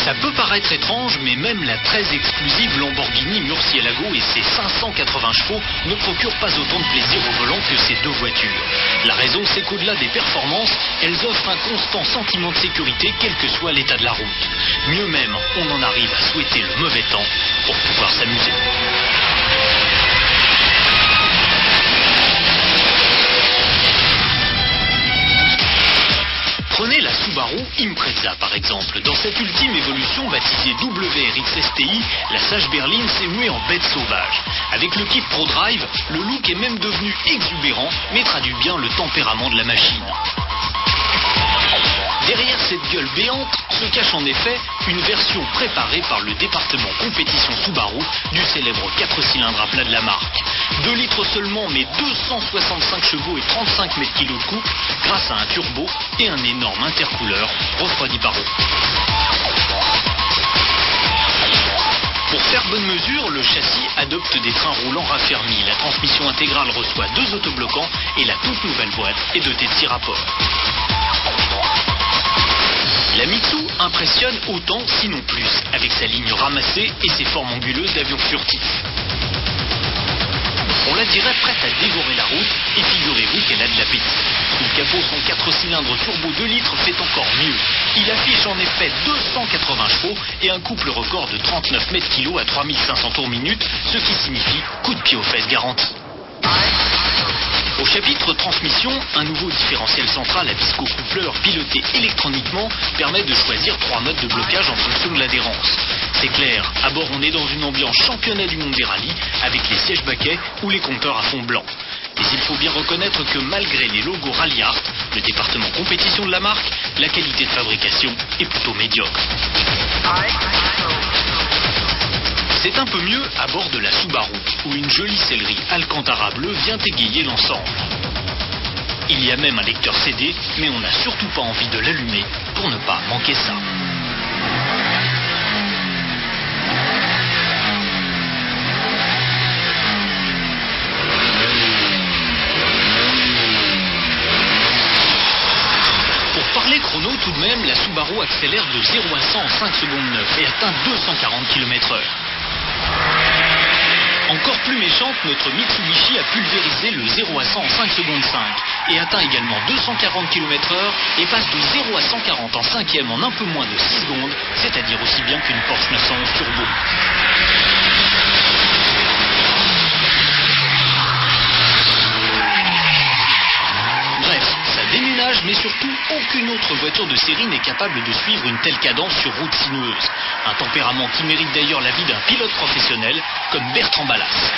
Ça peut paraître étrange, mais même la très exclusive Lamborghini Murcielago et ses 580 chevaux ne procurent pas autant de plaisir au volant que ces deux voitures. La raison, c'est qu'au-delà des performances, elles offrent un constant sentiment de sécurité, quel que soit l'état de la route. Mieux même, on en arrive à souhaiter le mauvais temps pour pouvoir s'amuser. Prenez la Subaru Impreza par exemple. Dans cette ultime évolution baptisée WRX STI, la sage berline s'est muée en bête sauvage. Avec le kit ProDrive, le look est même devenu exubérant, mais traduit bien le tempérament de la machine. Derrière cette gueule béante se cache en effet une version préparée par le département compétition Subaru du célèbre 4 cylindres à plat de la marque. 2 litres seulement mais 265 chevaux et 35 mètres kg de couple grâce à un turbo et un énorme intercouleur refroidi par eau. Pour faire bonne mesure, le châssis adopte des trains roulants raffermis. La transmission intégrale reçoit 2 autobloquants et la toute nouvelle boîte est dotée de 6 rapports. La Mitsu impressionne autant, sinon plus, avec sa ligne ramassée et ses formes anguleuses d'avion furtif. On la dirait prête à dévorer la route, et figurez-vous qu'elle a de l'appétit. Sous le capot, son 4 cylindres turbo 2 litres fait encore mieux. Il affiche en effet 280 chevaux et un couple record de 39 mètres kg à 3500 tours minute, ce qui signifie coup de pied aux fesses garanti. Au chapitre transmission, un nouveau différentiel central à visco-coupleur piloté électroniquement permet de choisir 3 modes de blocage en fonction de l'adhérence. C'est clair, à bord on est dans une ambiance championnat du monde des rallyes avec les sièges baquets ou les compteurs à fond blanc. Mais il faut bien reconnaître que malgré les logos Rally Art, le département compétition de la marque, la qualité de fabrication est plutôt médiocre. C'est un peu mieux à bord de la Subaru, où une jolie sellerie Alcantara bleue vient égayer l'ensemble. Il y a même un lecteur CD, mais on n'a surtout pas envie de l'allumer pour ne pas manquer ça. Pour parler chrono tout de même, la Subaru accélère de 0 à 100 en 5 secondes 9 et atteint 240 km/h. Encore plus méchante, notre Mitsubishi a pulvérisé le 0 à 100 en 5 secondes 5 et atteint également 240 km/h et passe de 0 à 140 en cinquième en un peu moins de 6 secondes, c'est-à-dire aussi bien qu'une Porsche 911 Turbo. Bref, ça déménage, mais surtout, aucune autre voiture de série n'est capable de suivre une telle cadence sur route sinueuse. Un tempérament qui mérite d'ailleurs l'avis d'un pilote professionnel comme Bertrand Ballas.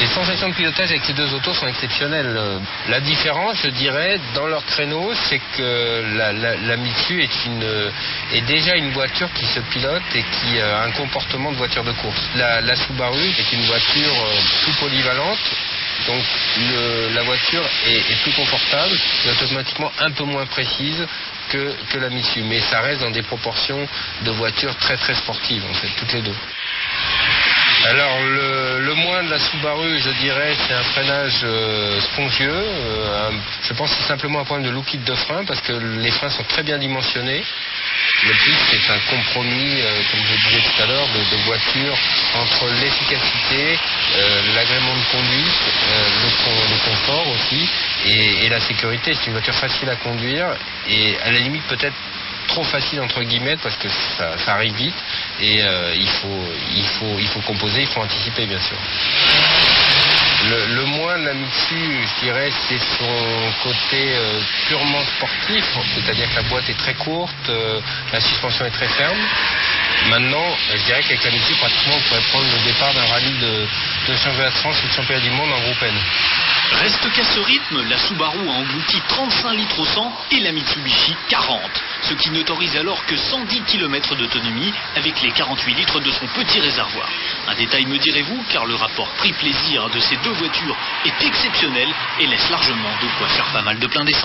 Les sensations de pilotage avec ces deux autos sont exceptionnelles. La différence, je dirais, dans leur créneau, c'est que la Mitsu est déjà une voiture qui se pilote et qui a un comportement de voiture de course. La Subaru est une voiture plus polyvalente. Donc la voiture est plus confortable et automatiquement un peu moins précise que la Mitsu. Mais ça reste dans des proportions de voitures très très sportives en fait, toutes les deux. Alors le moins de la Subaru, je dirais, c'est un freinage spongieux. Je pense que c'est simplement un problème de look-it de frein parce que les freins sont très bien dimensionnés. Le plus, c'est un compromis, comme je disais tout à l'heure, de voiture entre l'efficacité, l'agrément de conduite, le confort aussi et la sécurité. C'est une voiture facile à conduire et à la limite peut-être trop facile entre guillemets parce que ça arrive vite et il faut composer, il faut anticiper bien sûr. Le moins de la Mitsu, je dirais, c'est son côté purement sportif, c'est-à-dire que la boîte est très courte, la suspension est très ferme. Maintenant, je dirais qu'avec la Mitsu, pratiquement, on pourrait prendre le départ d'un rallye de championnat de France ou de championnat du monde en groupe N. Reste qu'à ce rythme, la Subaru a englouti 35 litres au 100 et la Mitsubishi 40, ce qui n'autorise alors que 110 km d'autonomie avec les 48 litres de son petit réservoir. Un détail me direz-vous, car le rapport prix-plaisir de ces deux voitures est exceptionnel et laisse largement de quoi faire pas mal de plein d'essence.